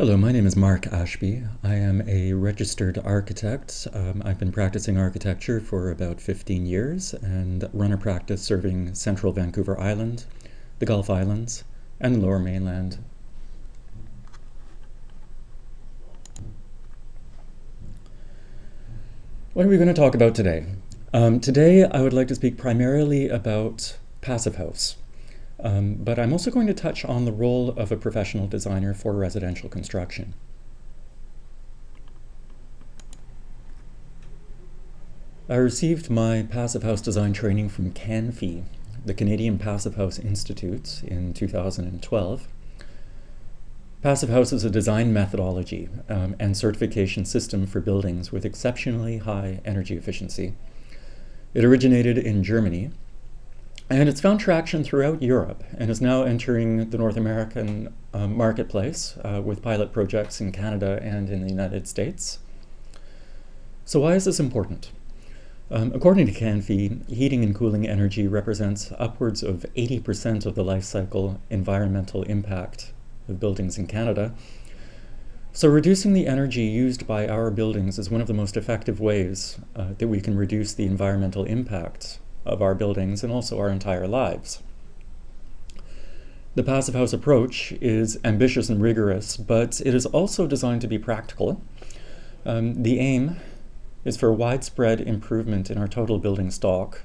Hello, my name is Mark Ashby. I am a registered architect. I've been practicing architecture for about 15 years and run a practice serving central Vancouver Island, the Gulf Islands, and the Lower Mainland. What are we going to talk about today? Today I would like to speak primarily about passive house. But I'm also going to touch on the role of a professional designer for residential construction. I received my passive house design training from CANFI, the Canadian Passive House Institute, in 2012. Passive house is a design methodology and certification system for buildings with exceptionally high energy efficiency. It originated in Germany, and it's found traction throughout Europe and is now entering the North American marketplace with pilot projects in Canada and in the United States. So why is this important? According to CANFI, heating and cooling energy represents upwards of 80% of the life cycle environmental impact of buildings in Canada. So reducing the energy used by our buildings is one of the most effective ways that we can reduce the environmental impact of our buildings and also our entire lives. The passive house approach is ambitious and rigorous, but it is also designed to be practical. The aim is for widespread improvement in our total building stock,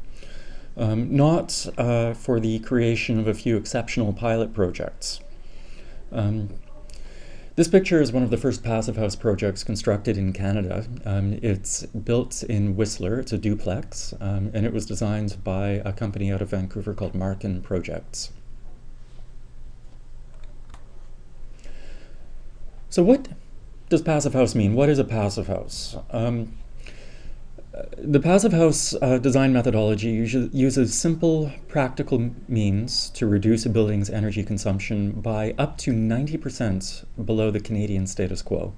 not for the creation of a few exceptional pilot projects. This picture is one of the first passive house projects constructed in Canada. It's built in Whistler. It's a duplex, and it was designed by a company out of Vancouver called Markin Projects. So what does passive house mean? What is a passive house? The passive house design methodology uses simple, practical means to reduce a building's energy consumption by up to 90% below the Canadian status quo,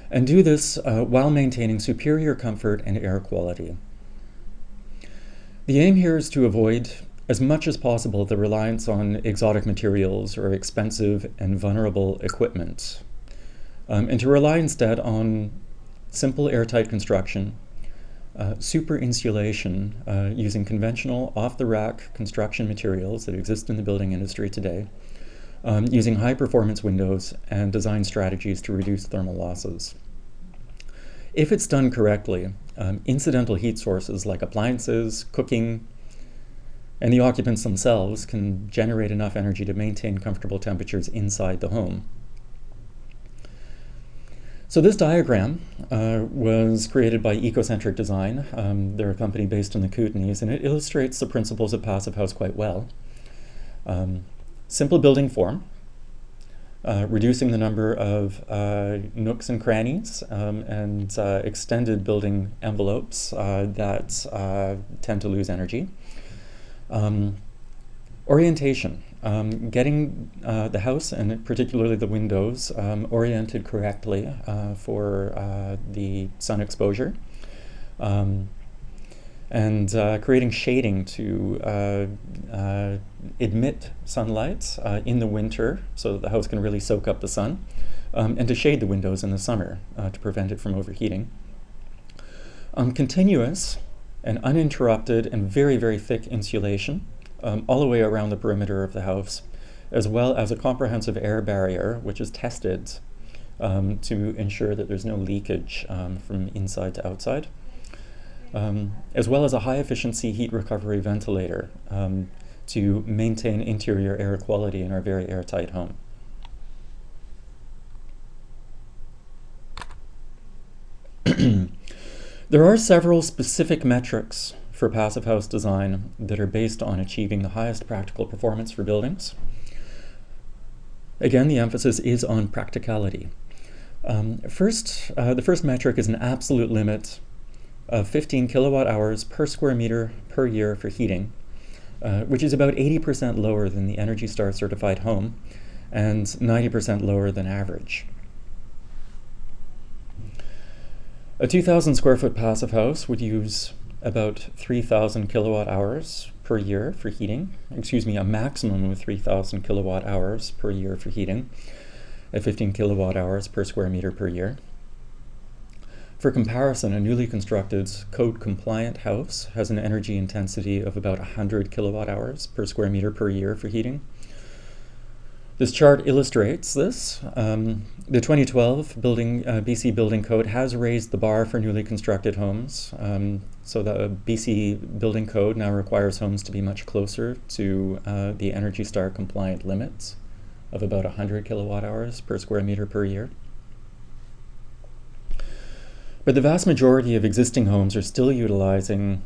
and do this while maintaining superior comfort and air quality. The aim here is to avoid, as much as possible, the reliance on exotic materials or expensive and vulnerable equipment, and to rely instead on simple airtight construction, super insulation using conventional off-the-rack construction materials that exist in the building industry today, using high-performance windows and design strategies to reduce thermal losses. If it's done correctly, incidental heat sources like appliances, cooking, and the occupants themselves can generate enough energy to maintain comfortable temperatures inside the home. So this diagram was created by Ecocentric Design. They're a company based in the Kootenays, and it illustrates the principles of passive house quite well. Simple building form, reducing the number of nooks and crannies, and extended building envelopes that tend to lose energy. Orientation. Getting the house, and particularly the windows, oriented correctly for the sun exposure, and creating shading to admit sunlight in the winter so that the house can really soak up the sun, and to shade the windows in the summer to prevent it from overheating. Continuous and uninterrupted and very, very thick insulation all the way around the perimeter of the house, as well as a comprehensive air barrier, which is tested to ensure that there's no leakage from inside to outside, as well as a high-efficiency heat recovery ventilator to maintain interior air quality in our very airtight home. There are several specific metrics for passive house design that are based on achieving the highest practical performance for buildings. Again, the emphasis is on practicality. The first metric is an absolute limit of 15 kilowatt hours per square meter per year for heating, which is about 80% lower than the Energy Star certified home and 90% lower than average. A 2,000 square foot passive house would use about 3,000 kilowatt hours per year for heating, a maximum of 3,000 kilowatt hours per year for heating. at 15 kilowatt hours per square meter per year. For comparison, a newly constructed code-compliant house has an energy intensity of about 100 kilowatt hours per square meter per year for heating. This chart illustrates this. The 2012 BC Building Code has raised the bar for newly constructed homes. So the BC Building Code now requires homes to be much closer to the Energy Star compliant limits of about 100 kilowatt hours per square meter per year. But the vast majority of existing homes are still utilizing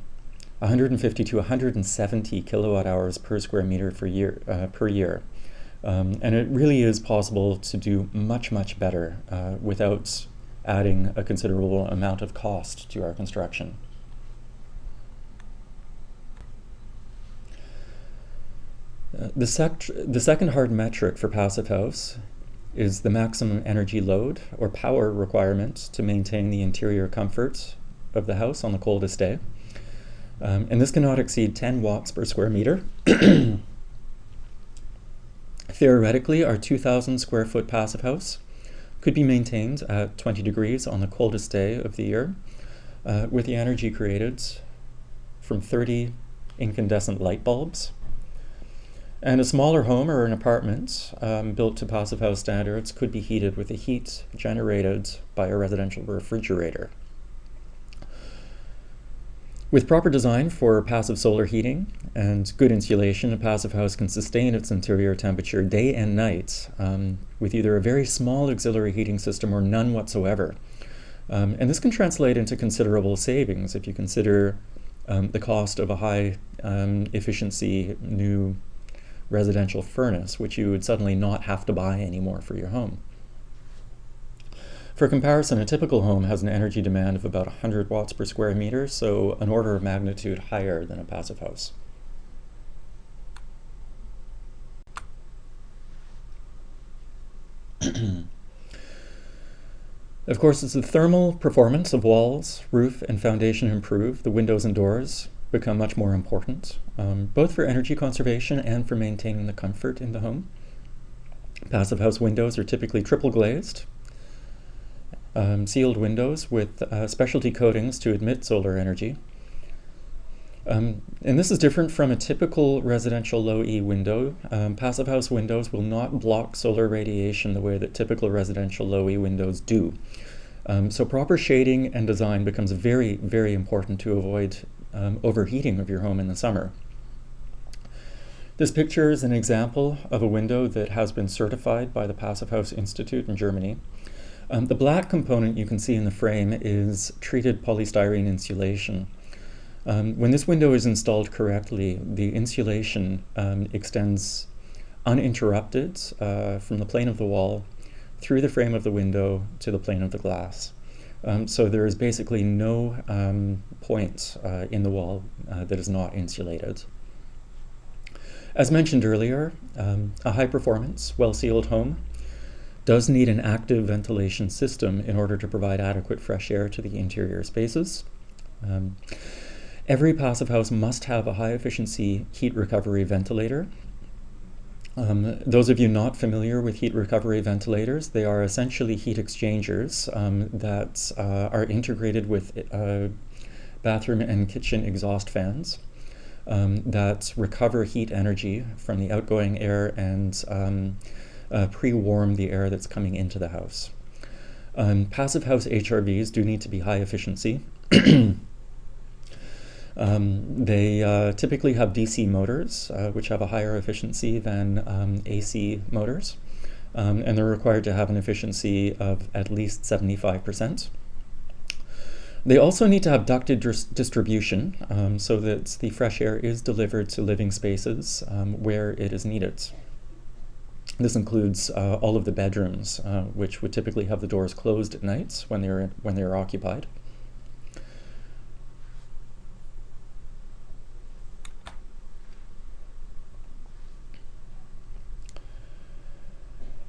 150 to 170 kilowatt hours per square meter per year. And it really is possible to do much, much better without adding a considerable amount of cost to our construction. The second hard metric for Passive House is the maximum energy load or power requirement to maintain the interior comfort of the house on the coldest day. And this cannot exceed 10 watts per square meter. Theoretically, our 2,000 square foot passive house could be maintained at 20 degrees on the coldest day of the year with the energy created from 30 incandescent light bulbs. And a smaller home or an apartment built to passive house standards could be heated with the heat generated by a residential refrigerator. With proper design for passive solar heating and good insulation, a passive house can sustain its interior temperature day and night with either a very small auxiliary heating system or none whatsoever. And this can translate into considerable savings if you consider the cost of a high efficiency new residential furnace, which you would suddenly not have to buy anymore for your home. For comparison, a typical home has an energy demand of about 100 watts per square meter, so an order of magnitude higher than a passive house. Of course, as the thermal performance of walls, roof, and foundation improve, the windows and doors become much more important, both for energy conservation and for maintaining the comfort in the home. Passive house windows are typically triple glazed, sealed windows with specialty coatings to admit solar energy. And this is different from a typical residential low-E window. Passive house windows will not block solar radiation the way that typical residential low-E windows do. So proper shading and design becomes very, very important to avoid overheating of your home in the summer. This picture is an example of a window that has been certified by the Passive House Institute in Germany. The black component you can see in the frame is treated polystyrene insulation. When this window is installed correctly, the insulation extends uninterrupted from the plane of the wall through the frame of the window to the plane of the glass. So there is basically no point in the wall that is not insulated. As mentioned earlier, a high-performance, well-sealed home does need an active ventilation system in order to provide adequate fresh air to the interior spaces. Every passive house must have a high-efficiency heat recovery ventilator. Those of you not familiar with heat recovery ventilators, they are essentially heat exchangers that are integrated with bathroom and kitchen exhaust fans that recover heat energy from the outgoing air and pre-warm the air that's coming into the house. Passive house HRVs do need to be high efficiency. They typically have DC motors, which have a higher efficiency than AC motors, and they're required to have an efficiency of at least 75%. They also need to have ducted distribution so that the fresh air is delivered to living spaces where it is needed. This includes all of the bedrooms, which would typically have the doors closed at nights when they're occupied.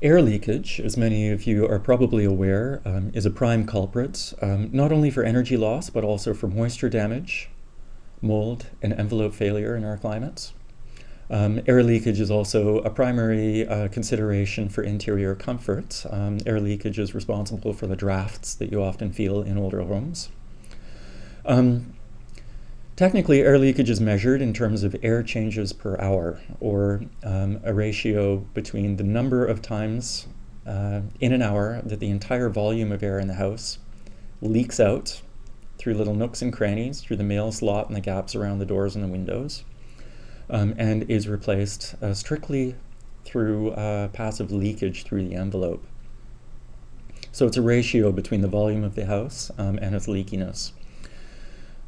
Air leakage, as many of you are probably aware, is a prime culprit, not only for energy loss, but also for moisture damage, mold, and envelope failure in our climates. Air leakage is also a primary consideration for interior comfort. Air leakage is responsible for the drafts that you often feel in older homes. Technically, air leakage is measured in terms of air changes per hour, or a ratio between the number of times in an hour that the entire volume of air in the house leaks out through little nooks and crannies, through the mail slot and the gaps around the doors and the windows, and is replaced strictly through passive leakage through the envelope. So it's a ratio between the volume of the house and its leakiness.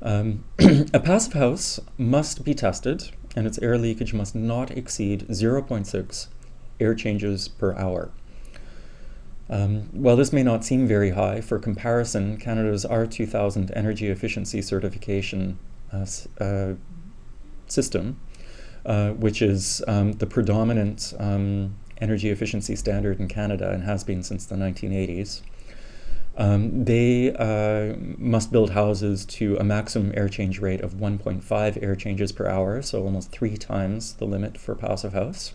A passive house must be tested, and its air leakage must not exceed 0.6 air changes per hour. While this may not seem very high, for comparison, Canada's R2000 energy efficiency certification system, which is the predominant energy efficiency standard in Canada and has been since the 1980s, they must build houses to a maximum air change rate of 1.5 air changes per hour, so almost 3 times the limit for passive house.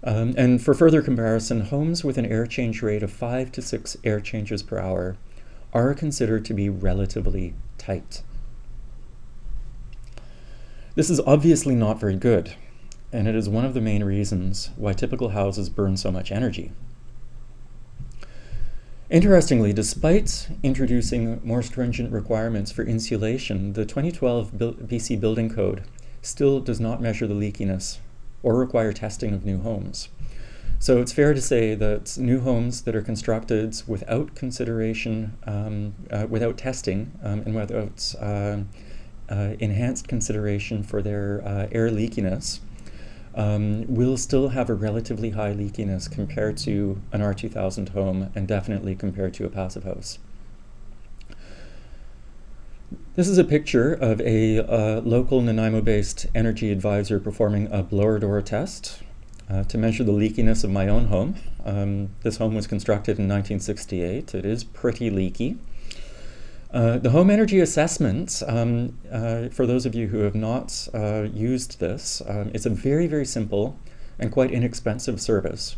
And for further comparison, homes with an air change rate of 5 to 6 air changes per hour are considered to be relatively tight. This is obviously not very good, and it is one of the main reasons why typical houses burn so much energy. Interestingly, despite introducing more stringent requirements for insulation, the 2012 BC Building Code still does not measure the leakiness or require testing of new homes. So it's fair to say that new homes that are constructed without consideration, without testing, and without enhanced consideration for their air leakiness, will still have a relatively high leakiness compared to an R2000 home, and definitely compared to a passive house. This is a picture of a local Nanaimo-based energy advisor performing a blower door test to measure the leakiness of my own home. This home was constructed in 1968. It is pretty leaky. The home energy assessment, for those of you who have not used this, it's a very, very simple and quite inexpensive service.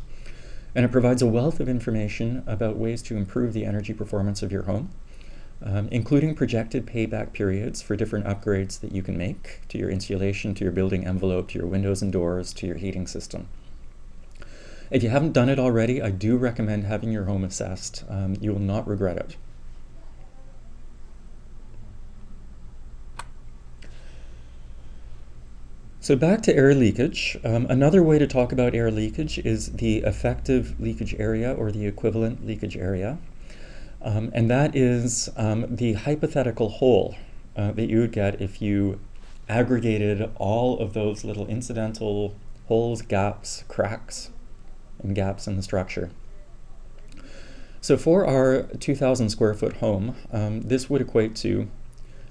And it provides a wealth of information about ways to improve the energy performance of your home, including projected payback periods for different upgrades that you can make to your insulation, to your building envelope, to your windows and doors, to your heating system. If you haven't done it already, I do recommend having your home assessed. You will not regret it. So back to air leakage. Another way to talk about air leakage is the effective leakage area, or the equivalent leakage area. And that is the hypothetical hole that you would get if you aggregated all of those little incidental holes, gaps, cracks, and gaps in the structure. So for our 2,000 square foot home, this would equate to,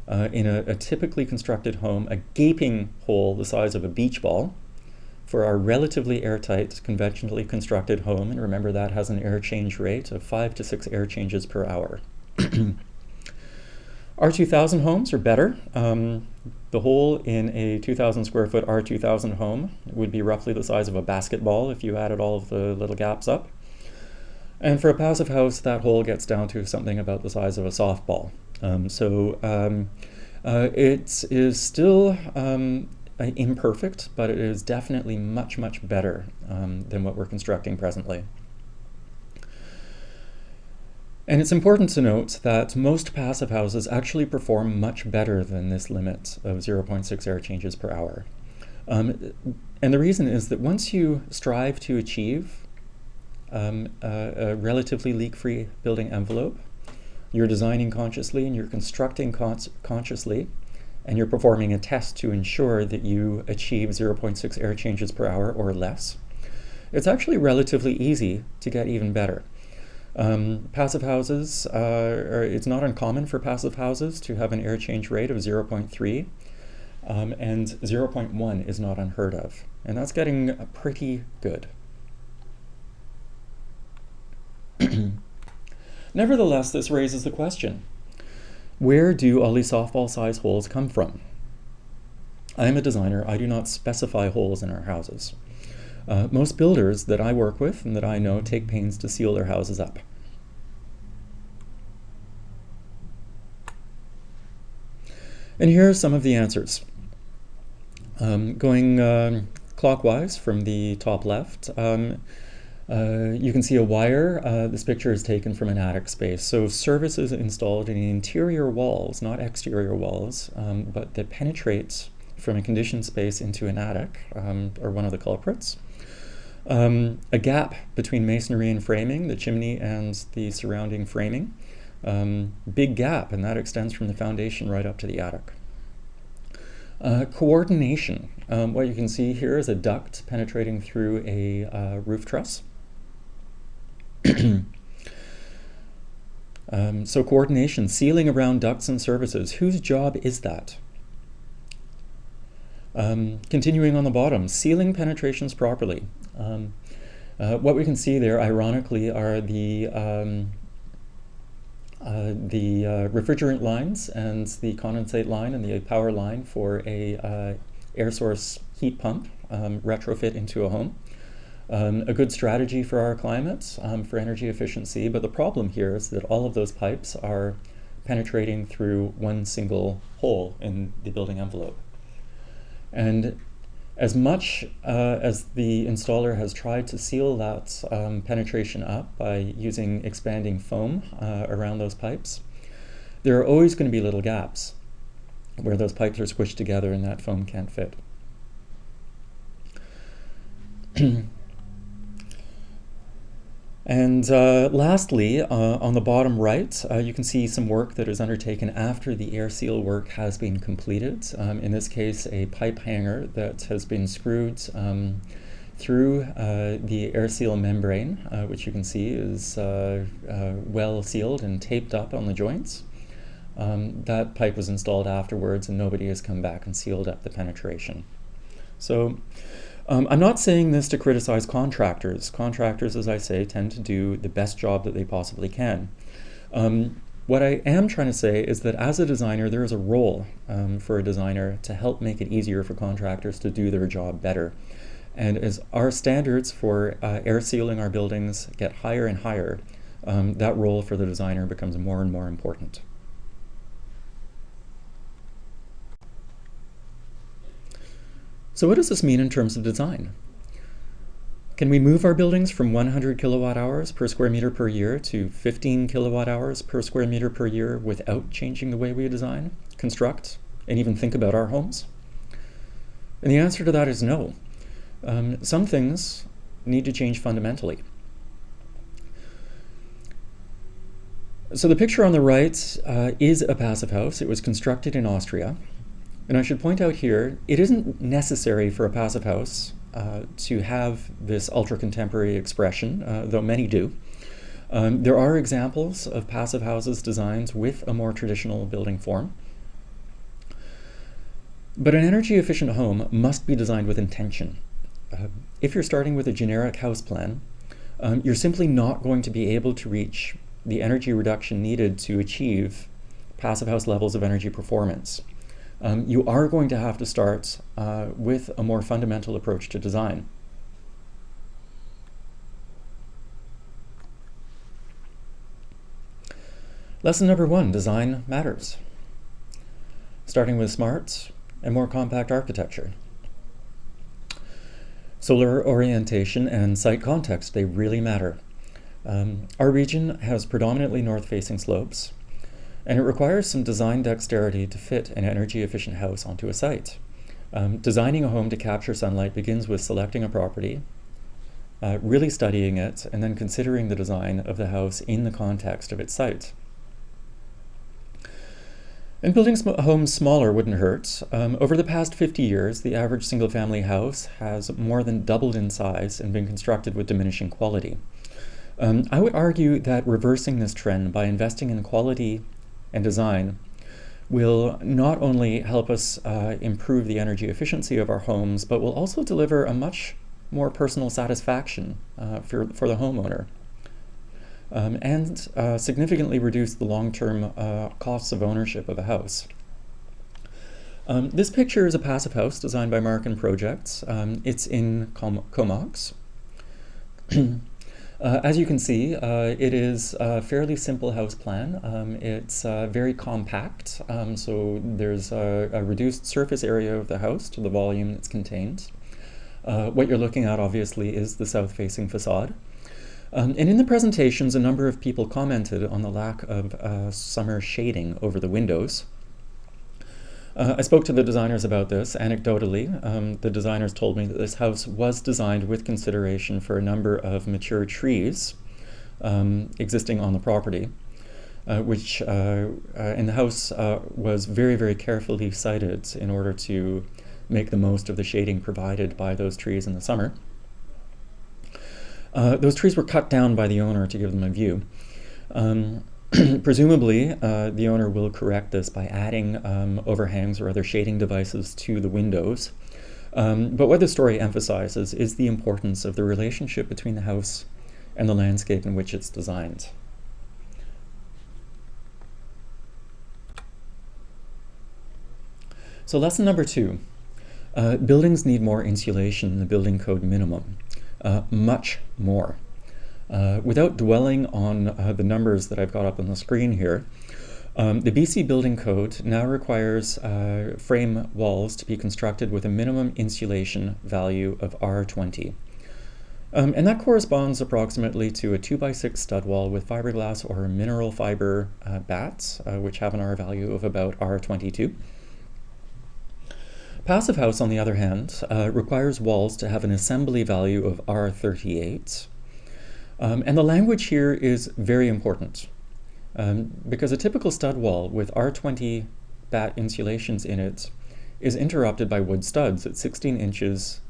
in a typically constructed home, a gaping hole the size of a beach ball for our relatively airtight, conventionally constructed home. And remember, that has an air change rate of 5 to 6 air changes per hour. R2000 homes are better. The hole in a 2,000 square foot R2000 home would be roughly the size of a basketball if you added all of the little gaps up. And for a passive house, that hole gets down to something about the size of a softball. It is still imperfect, but it is definitely much, much better than what we're constructing presently. And it's important to note that most passive houses actually perform much better than this limit of 0.6 air changes per hour. And the reason is that once you strive to achieve a relatively leak-free building envelope, you're designing consciously and you're constructing consciously, and you're performing a test to ensure that you achieve 0.6 air changes per hour or less. It's actually relatively easy to get even better. Passive houses, it's not uncommon for passive houses to have an air change rate of 0.3, and 0.1 is not unheard of. And that's getting pretty good. Nevertheless, this raises the question, where do all these softball-sized holes come from? I am a designer. I do not specify holes in our houses. Most builders that I work with and that I know take pains to seal their houses up. And here are some of the answers. Going clockwise from the top left, you can see a wire. This picture is taken from an attic space. So service is installed in interior walls, not exterior walls, but that penetrates from a conditioned space into an attic, are one of the culprits. A gap between masonry and framing, the chimney and the surrounding framing. Big gap, and that extends from the foundation right up to the attic. Coordination. What you can see here is a duct penetrating through a roof truss. So coordination, sealing around ducts and services. Whose job is that? Continuing on the bottom, sealing penetrations properly. What we can see there, ironically, are the refrigerant lines and the condensate line and the power line for a air source heat pump retrofit into a home. A good strategy for our climate, for energy efficiency, but the problem here is that all of those pipes are penetrating through one single hole in the building envelope. And as much as the installer has tried to seal that penetration up by using expanding foam around those pipes, there are always going to be little gaps where those pipes are squished together and that foam can't fit. And lastly, on the bottom right, you can see some work that is undertaken after the air seal work has been completed. In this case, a pipe hanger that has been screwed through the air seal membrane, which you can see is well sealed and taped up on the joints. That pipe was installed afterwards and nobody has come back and sealed up the penetration. So I'm not saying this to criticize contractors. Contractors, as I say, tend to do the best job that they possibly can. What I am trying to say is that as a designer, there is a role for a designer to help make it easier for contractors to do their job better. And as our standards for air sealing our buildings get higher and higher, that role for the designer becomes more and more important. So what does this mean in terms of design? Can we move our buildings from 100 kilowatt hours per square meter per year to 15 kilowatt hours per square meter per year without changing the way we design, construct, and even think about our homes? And the answer to that is no. Some things need to change fundamentally. So the picture on the right is a passive house. It was constructed in Austria. And I should point out here, it isn't necessary for a passive house to have this ultra-contemporary expression, though many do. There are examples of passive houses designed with a more traditional building form. But an energy-efficient home must be designed with intention. If you're starting with a generic house plan, you're simply not going to be able to reach the energy reduction needed to achieve passive house levels of energy performance. You are going to have to start with a more fundamental approach to design. Lesson number 1, design matters. Starting with smart and more compact architecture. Solar orientation and site context, they really matter. Our region has predominantly north-facing slopes, and it requires some design dexterity to fit an energy-efficient house onto a site. Designing a home to capture sunlight begins with selecting a property, really studying it, and then considering the design of the house in the context of its site. And building homes smaller wouldn't hurt. Over the past 50 years, the average single-family house has more than doubled in size and been constructed with diminishing quality. I would argue that reversing this trend by investing in quality and design will not only help us improve the energy efficiency of our homes, but will also deliver a much more personal satisfaction for the homeowner, and significantly reduce the long-term costs of ownership of a house. This picture is a passive house designed by Markin Projects. It's in Comox. As you can see, it is a fairly simple house plan. It's very compact, so there's a reduced surface area of the house to the volume that's contained. What you're looking at, obviously, is the south-facing facade. And in the presentations, a number of people commented on the lack of summer shading over the windows. I spoke to the designers about this. Anecdotally, the designers told me that this house was designed with consideration for a number of mature trees existing on the property, which in the house was very, very carefully sited in order to make the most of the shading provided by those trees in the summer. Those trees were cut down by the owner to give them a view. Presumably, the owner will correct this by adding overhangs or other shading devices to the windows. But what the story emphasizes is the importance of the relationship between the house and the landscape in which it's designed. So lesson number 2, buildings need more insulation than the building code minimum, much more. Without dwelling on the numbers that I've got up on the screen here, the BC Building Code now requires frame walls to be constructed with a minimum insulation value of R20. And that corresponds approximately to a 2x6 stud wall with fiberglass or mineral fiber bats, which have an R value of about R22. Passive house, on the other hand, requires walls to have an assembly value of R38. And the language here is very important because a typical stud wall with R20 bat insulations in it is interrupted by wood studs at 16 inches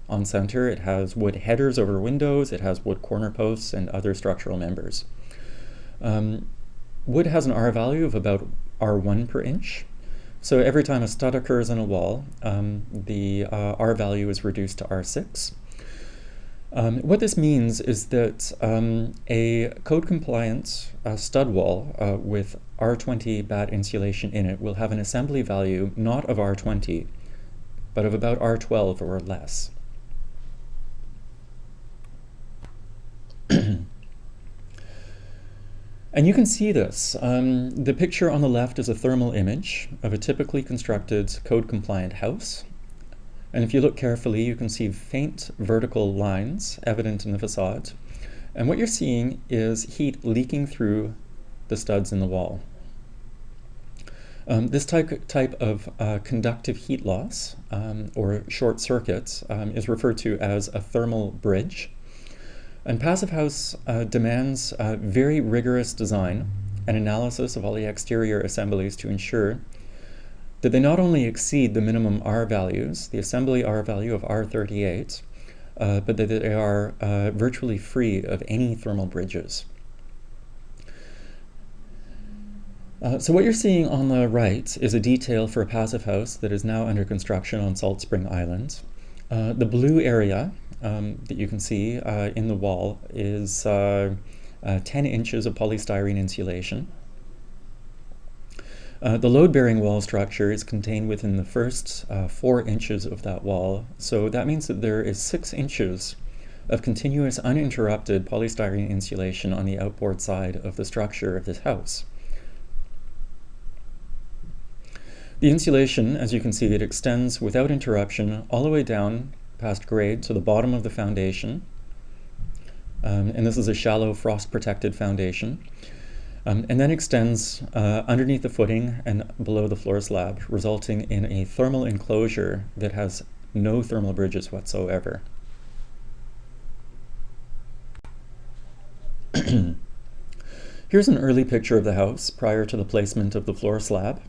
on center. It has wood headers over windows, it has wood corner posts and other structural members. Wood has an R value of about R1 per inch. So every time a stud occurs in a wall, the R value is reduced to R6. What this means is that a code-compliant stud wall with R20 bat insulation in it will have an assembly value not of R20, but of about R12 or less. And you can see this. The picture on the left is a thermal image of a typically constructed code-compliant house. And if you look carefully, you can see faint vertical lines evident in the facade. And what you're seeing is heat leaking through the studs in the wall. This type of conductive heat loss, or short circuit, is referred to as a thermal bridge. And passive house demands very rigorous design and analysis of all the exterior assemblies to ensure that they not only exceed the minimum R values, the assembly R value of R38, but that they are virtually free of any thermal bridges. So what you're seeing on the right is a detail for a passive house that is now under construction on Salt Spring Island. The blue area that you can see in the wall is 10 inches of polystyrene insulation. The load-bearing wall structure is contained within the first 4 inches of that wall, so that means that there is 6 inches of continuous uninterrupted polystyrene insulation on the outboard side of the structure of this house. The insulation, as you can see, it extends without interruption all the way down past grade to the bottom of the foundation, and this is a shallow frost-protected foundation. And then extends underneath the footing and below the floor slab, resulting in a thermal enclosure that has no thermal bridges whatsoever. Here's an early picture of the house prior to the placement of the floor slab.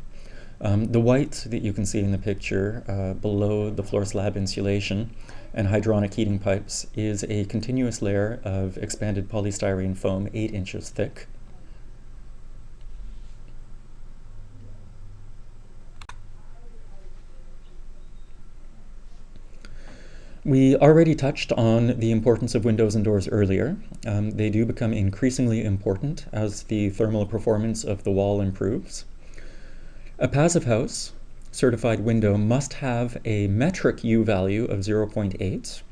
The white that you can see in the picture below the floor slab insulation and hydronic heating pipes is a continuous layer of expanded polystyrene foam 8 inches thick. We already touched on the importance of windows and doors earlier. They do become increasingly important as the thermal performance of the wall improves. A passive house certified window must have a metric U value of 0.8.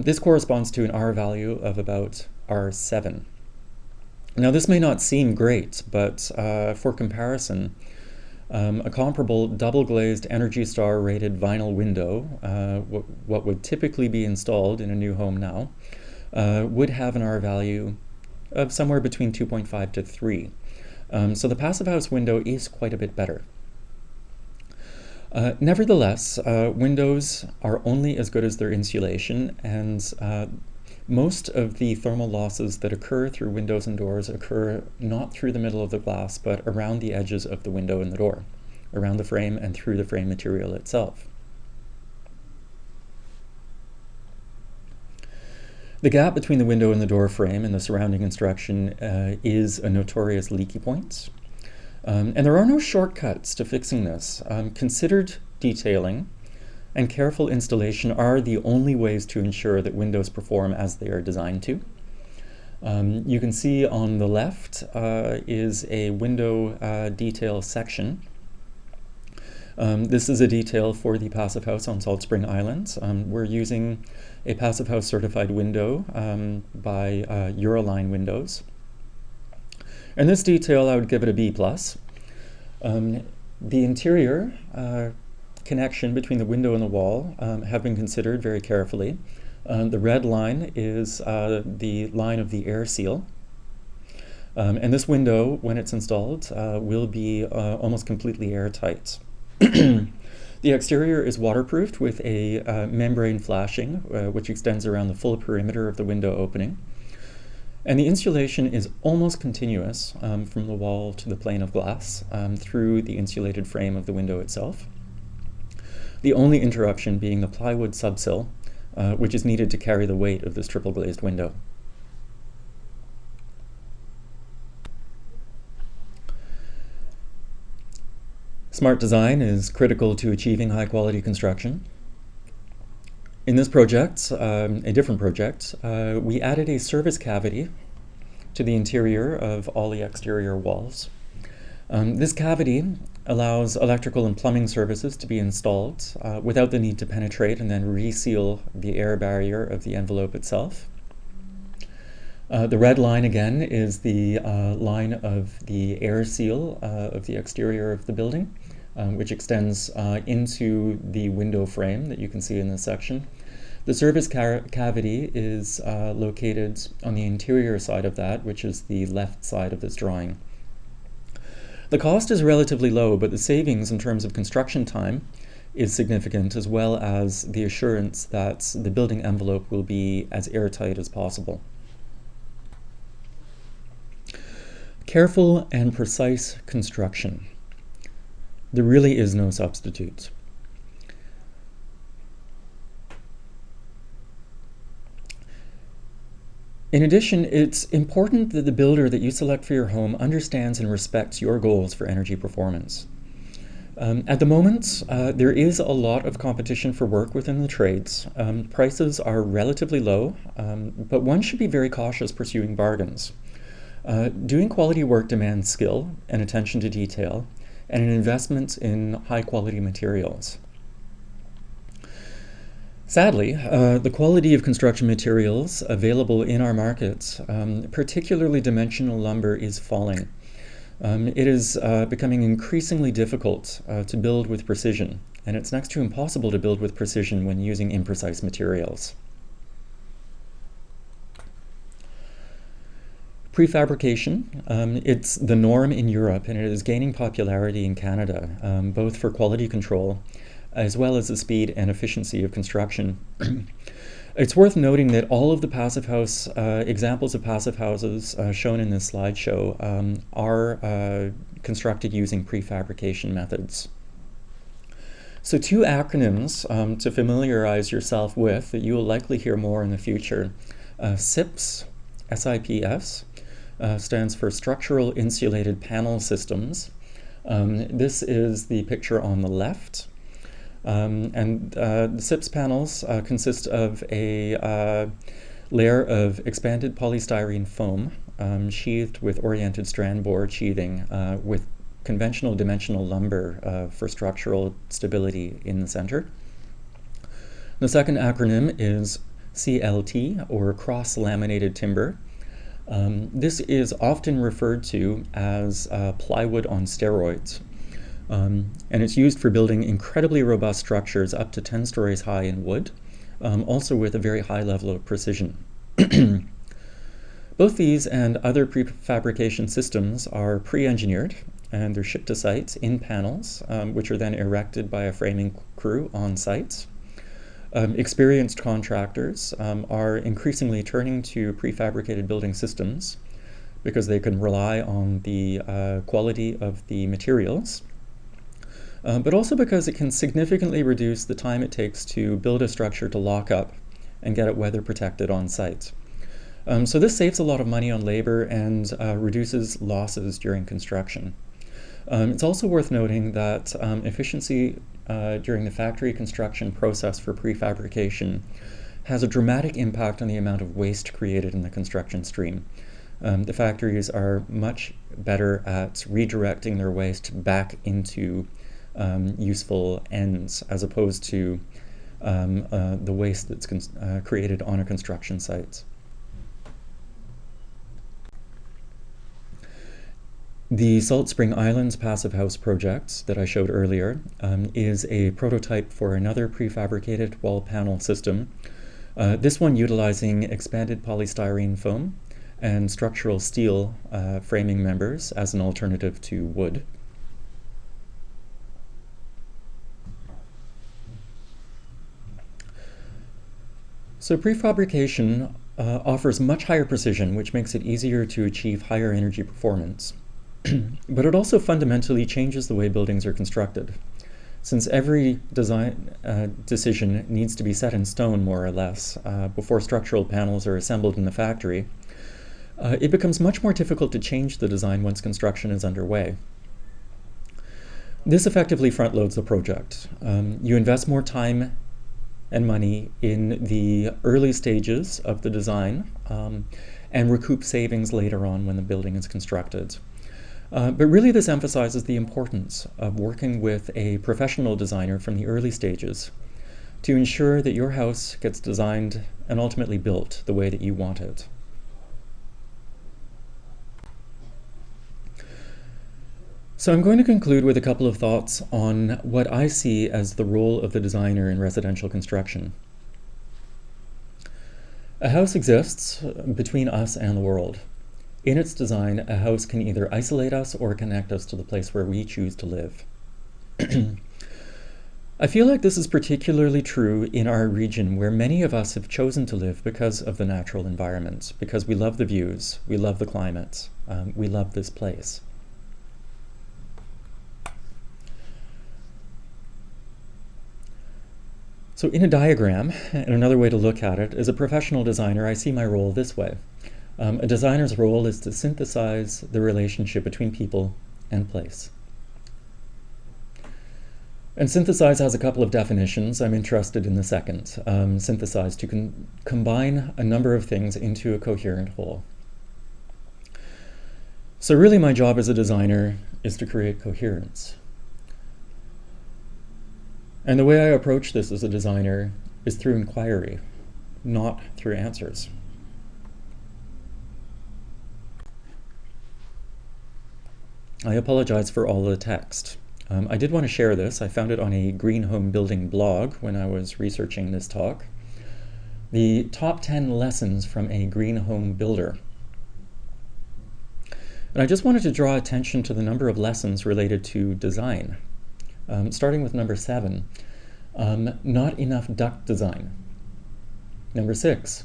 This corresponds to an R value of about R7. Now, this may not seem great, but for comparison, a comparable double-glazed Energy Star rated vinyl window, what would typically be installed in a new home now, would have an R value of somewhere between 2.5 to 3. So the Passive House window is quite a bit better. Nevertheless, windows are only as good as their insulation, and most of the thermal losses that occur through windows and doors occur not through the middle of the glass, but around the edges of the window and the door, around the frame and through the frame material itself. The gap between the window and the door frame and the surrounding construction is a notorious leaky point. And there are no shortcuts to fixing this. Considered detailing and careful installation are the only ways to ensure that windows perform as they are designed to. You can see on the left is a window detail section. This is a detail for the Passive House on Salt Spring Island. We're using a Passive House certified window by Euroline Windows. And this detail, I would give it a B+. The interior connection between the window and the wall have been considered very carefully. The red line is the line of the air seal. And this window, when it's installed, will be almost completely airtight. The exterior is waterproofed with a membrane flashing, which extends around the full perimeter of the window opening. And the insulation is almost continuous from the wall to the plane of glass through the insulated frame of the window itself. The only interruption being the plywood subsill, which is needed to carry the weight of this triple glazed window. Smart design is critical to achieving high quality construction. In this project, a different project, we added a service cavity to the interior of all the exterior walls. This cavity allows electrical and plumbing services to be installed without the need to penetrate and then reseal the air barrier of the envelope itself. The red line again is the line of the air seal of the exterior of the building, which extends into the window frame that you can see in this section. The service cavity is located on the interior side of that, which is the left side of this drawing. The cost is relatively low, but the savings in terms of construction time is significant, as well as the assurance that the building envelope will be as airtight as possible. Careful and precise construction. There really is no substitute. In addition, it's important that the builder that you select for your home understands and respects your goals for energy performance. At the moment, there is a lot of competition for work within the trades. Prices are relatively low, but one should be very cautious pursuing bargains. Doing quality work demands skill and attention to detail, and an investment in high-quality materials. Sadly, the quality of construction materials available in our markets, particularly dimensional lumber, is falling. It is becoming increasingly difficult to build with precision, and it's next to impossible to build with precision when using imprecise materials. Prefabrication, it's the norm in Europe, and it is gaining popularity in Canada, both for quality control as well as the speed and efficiency of construction. It's worth noting that all of the passive house examples of passive houses shown in this slideshow are constructed using prefabrication methods. So 2 acronyms to familiarize yourself with that you will likely hear more in the future. SIPS, S-I-P-S, stands for Structural Insulated Panel Systems. This is the picture on the left. The SIPS panels consist of a layer of expanded polystyrene foam sheathed with oriented strand board sheathing with conventional dimensional lumber for structural stability in the center. The second acronym is CLT, or cross-laminated timber. This is often referred to as plywood on steroids, and it's used for building incredibly robust structures up to 10 stories high in wood, also with a very high level of precision. Both these and other prefabrication systems are pre-engineered, and they're shipped to sites in panels, which are then erected by a framing crew on sites. Experienced contractors are increasingly turning to prefabricated building systems because they can rely on the quality of the materials, but also because it can significantly reduce the time it takes to build a structure to lock up and get it weather protected on site. So this saves a lot of money on labor and reduces losses during construction. It's also worth noting that efficiency during the factory construction process for prefabrication has a dramatic impact on the amount of waste created in the construction stream. The factories are much better at redirecting their waste back into useful ends, as opposed to the waste that's created on a construction site. The Salt Spring Islands Passive House project that I showed earlier is a prototype for another prefabricated wall panel system, this one utilizing expanded polystyrene foam and structural steel framing members as an alternative to wood. So prefabrication offers much higher precision, which makes it easier to achieve higher energy performance. But it also fundamentally changes the way buildings are constructed. Since every design decision needs to be set in stone, more or less, before structural panels are assembled in the factory, it becomes much more difficult to change the design once construction is underway. This effectively front-loads the project. You invest more time and money in the early stages of the design and recoup savings later on when the building is constructed. But really this emphasizes the importance of working with a professional designer from the early stages to ensure that your house gets designed and ultimately built the way that you want it. So I'm going to conclude with a couple of thoughts on what I see as the role of the designer in residential construction. A house exists between us and the world. In its design, a house can either isolate us or connect us to the place where we choose to live. I feel like this is particularly true in our region, where many of us have chosen to live because of the natural environment, because we love the views, we love the climate, we love this place. So in a diagram, and another way to look at it, as a professional designer, I see my role this way. A designer's role is to synthesize the relationship between people and place. And synthesize has a couple of definitions. I'm interested in the second. Synthesize, to combine a number of things into a coherent whole. So really my job as a designer is to create coherence. And the way I approach this as a designer is through inquiry, not through answers. I apologize for all the text. I did want to share this. I found it on a green home building blog when I was researching this talk. The top 10 lessons from a green home builder. And I just wanted to draw attention to the number of lessons related to design. Starting with number 7, not enough duct design. Number 6,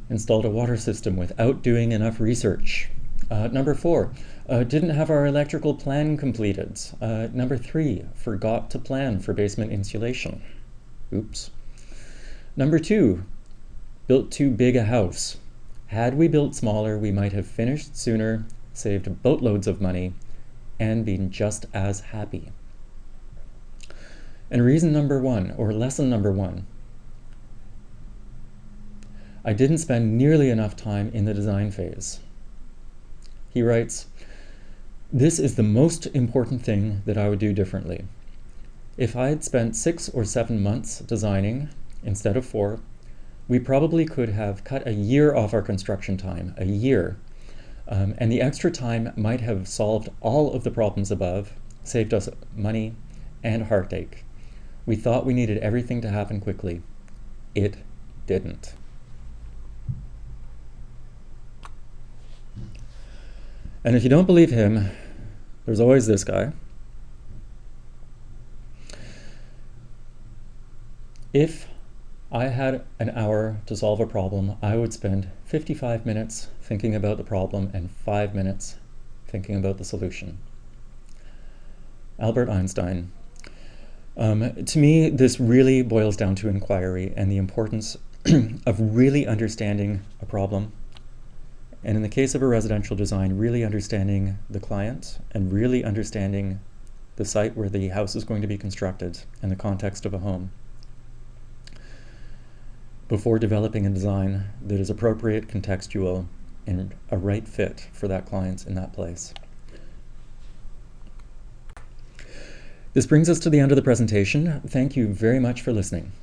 installed a water system without doing enough research. Number 4, didn't have our electrical plan completed. Number 3, forgot to plan for basement insulation. Oops. Number 2, built too big a house. Had we built smaller, we might have finished sooner, saved boatloads of money, and been just as happy. And reason number 1, or lesson number 1, I didn't spend nearly enough time in the design phase. He writes, This is the most important thing that I would do differently. If I had spent 6 or 7 months designing instead of 4, we probably could have cut a year off our construction time, a year. And the extra time might have solved all of the problems above, saved us money and heartache. We thought we needed everything to happen quickly. It didn't. And if you don't believe him, there's always this guy. If I had an hour to solve a problem, I would spend 55 minutes thinking about the problem and 5 minutes thinking about the solution. Albert Einstein. To me, this really boils down to inquiry and the importance of really understanding a problem. And in the case of a residential design, really understanding the client and really understanding the site where the house is going to be constructed and the context of a home before developing a design that is appropriate, contextual, and a right fit for that client in that place. This brings us to the end of the presentation. Thank you very much for listening.